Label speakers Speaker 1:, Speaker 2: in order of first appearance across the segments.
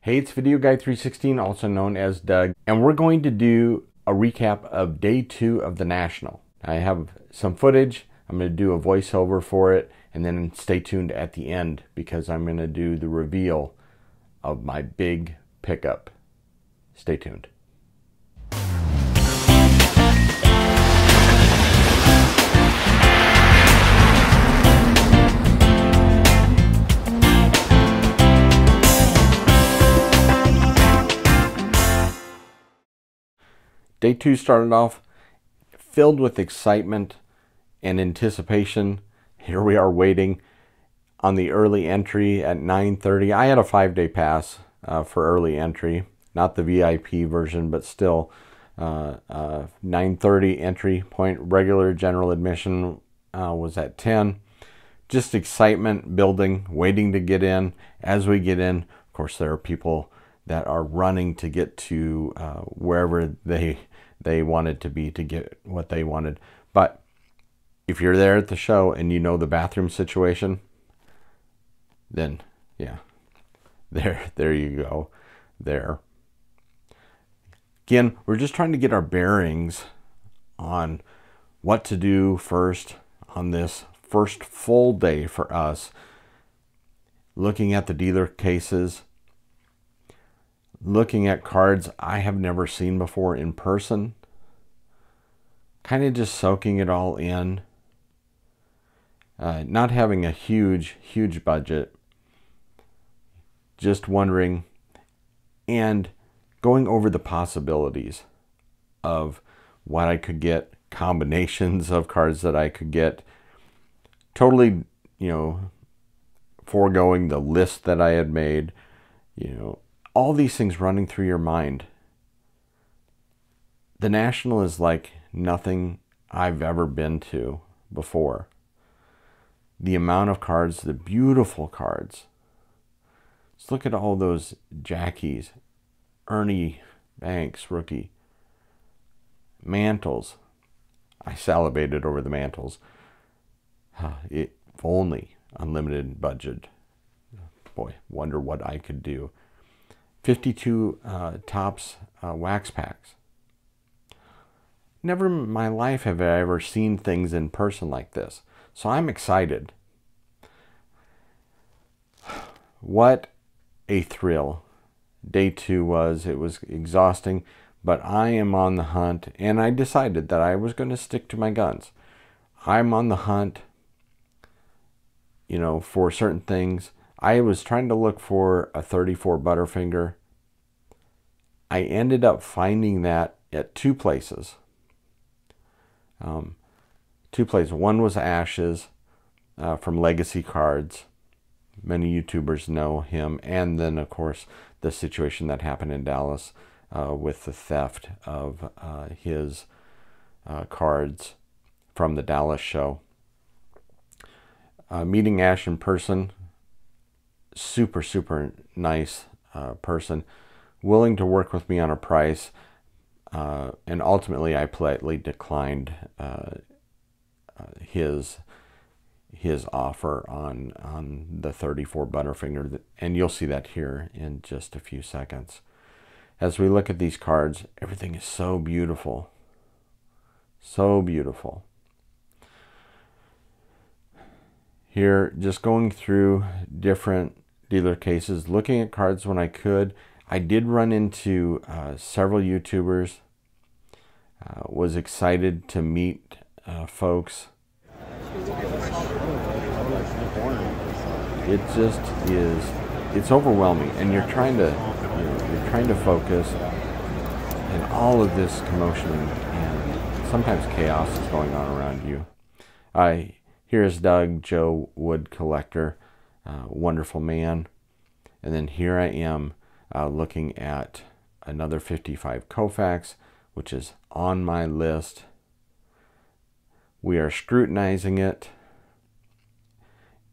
Speaker 1: Hey, it's Video Guy 316, also known as Doug, and we're going to do a recap of day 2 of the National. I have some footage. I'm going to do a voiceover for it, and then stay tuned at the end because I'm going to do the reveal of my big pickup. Stay tuned. Day 2 started off filled with excitement and anticipation. Here we are waiting on the early entry at 9:30. I had a 5-day pass for early entry, not the VIP version, but still 9:30 entry point. Regular general admission was at 10. Just excitement building, waiting to get in. As we get in, of course, there are people that are running to get to wherever they wanted to be to get what they wanted. But if you're there at the show and you know the bathroom situation, then yeah, there you go. There. Again, we're just trying to get our bearings on what to do first on this first full day for us. Looking at the dealer cases, looking at cards I have never seen before in person, kind of just soaking it all in, not having a huge budget, just wondering and going over the possibilities of what I could get, combinations of cards that I could get, totally, foregoing the list that I had made, all these things running through your mind. The National is like nothing I've ever been to before. The amount of cards, the beautiful cards. Let's look at all those Jackies, Ernie Banks, rookie. Mantles. I salivated over the Mantles. If only unlimited budget. Boy, wonder what I could do. 52 Topps wax packs. Never in my life have I ever seen things in person like this. So I'm excited. What a thrill day 2 was. It was exhausting, but I am on the hunt, and I decided that I was going to stick to my guns. I'm on the hunt, for certain things. I was trying to look for a 34 Butterfinger. I ended up finding that at 2 places. 2 places. One was Ashes from Legacy Cards. Many YouTubers know him. And then, of course, the situation that happened in Dallas with the theft of his cards from the Dallas show. Meeting Ash in person, super nice person, willing to work with me on a price, and ultimately I politely declined his offer on the 34 Butterfinger, and you'll see that here in just a few seconds. As we look at these cards, everything is so beautiful, so beautiful. Here, just going through different dealer cases, looking at cards when I could. I did run into several YouTubers. Was excited to meet folks. It just is, it's overwhelming, and you're trying to focus, and all of this commotion and sometimes chaos is going on around you. Here's Doug, Joe Wood Collector, wonderful man. And then here I am looking at another 55 Koufax, which is on my list. We are scrutinizing it.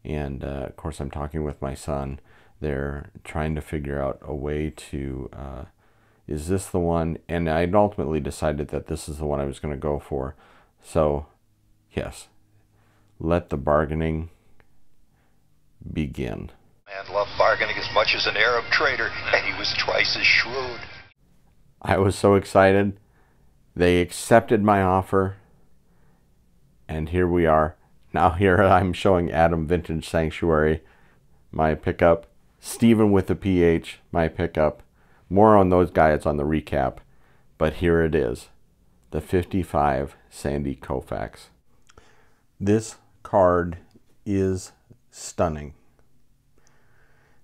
Speaker 1: And of course I'm talking with my son. They're trying to figure out a way to, is this the one? And I ultimately decided that this is the one I was going to go for. So, yes. Let the bargaining begin.
Speaker 2: Man loved bargaining as much as an Arab trader, and he was was twice as shrewd.
Speaker 1: I was so excited. They accepted my offer. And here we are. Now here I'm showing Adam Vintage Sanctuary, my pickup. Steven with the PH, my pickup. More on those guys on the recap. But here it is. The 55 Sandy Koufax. This card is stunning.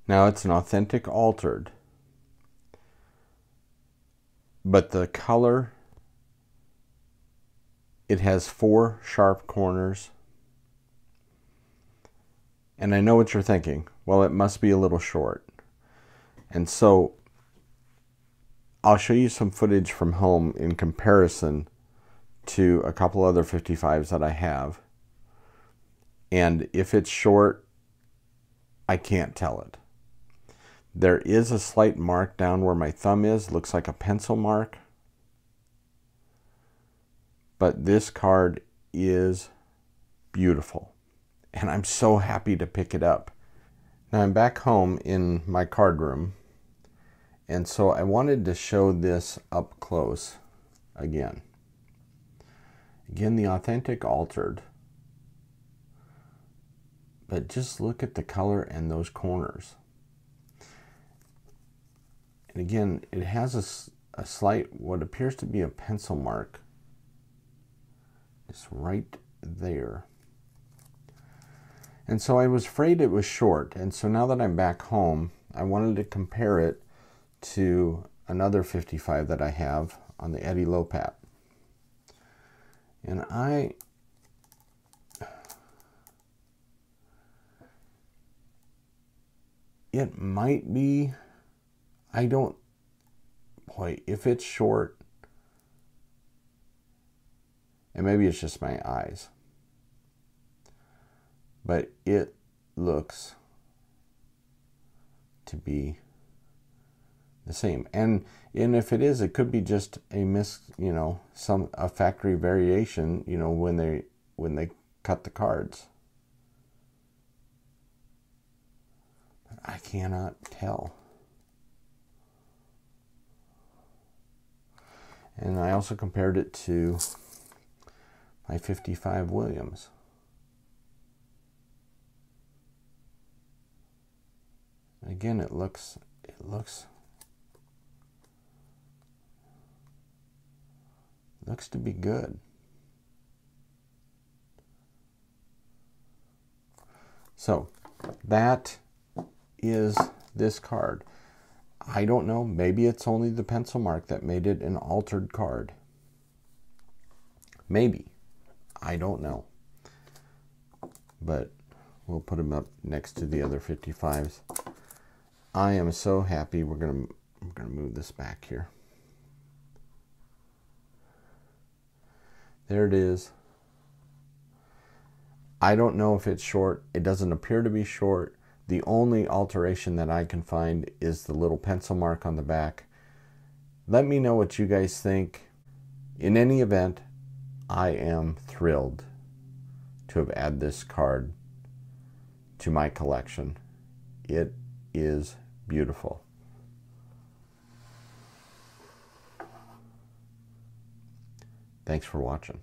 Speaker 1: Now it's an authentic altered. But the color, it has 4 sharp corners. And I know what you're thinking. Well, it must be a little short. And so I'll show you some footage from home in comparison to a couple other 55s that I have. And if it's short, I can't tell it. There is a slight mark down where my thumb is. Looks like a pencil mark. But this card is beautiful. And I'm so happy to pick it up. Now I'm back home in my card room. And so I wanted to show this up close again. Again, the authentic altered. But just look at the color and those corners. And again, it has a slight, what appears to be a pencil mark. It's right there. And so I was afraid it was short. And so now that I'm back home, I wanted to compare it to another 55 that I have on the Eddie Lopat. And it might be, boy, if it's short, and maybe it's just my eyes, but it looks to be the same. And if it is, it could be just a a factory variation, when they cut the cards. But I cannot tell. And I also compared it to my 55 Williams. Again, it looks to be good. So that is this card. I don't know, maybe it's only the pencil mark that made it an altered card. Maybe. I don't know. But we'll put them up next to the other 55s. I am so happy. We're gonna move this back here. There it is. I don't know if it's short. It doesn't appear to be short. The only alteration that I can find is the little pencil mark on the back. Let me know what you guys think. In any event, I am thrilled to have added this card to my collection. It is beautiful. Thanks for watching.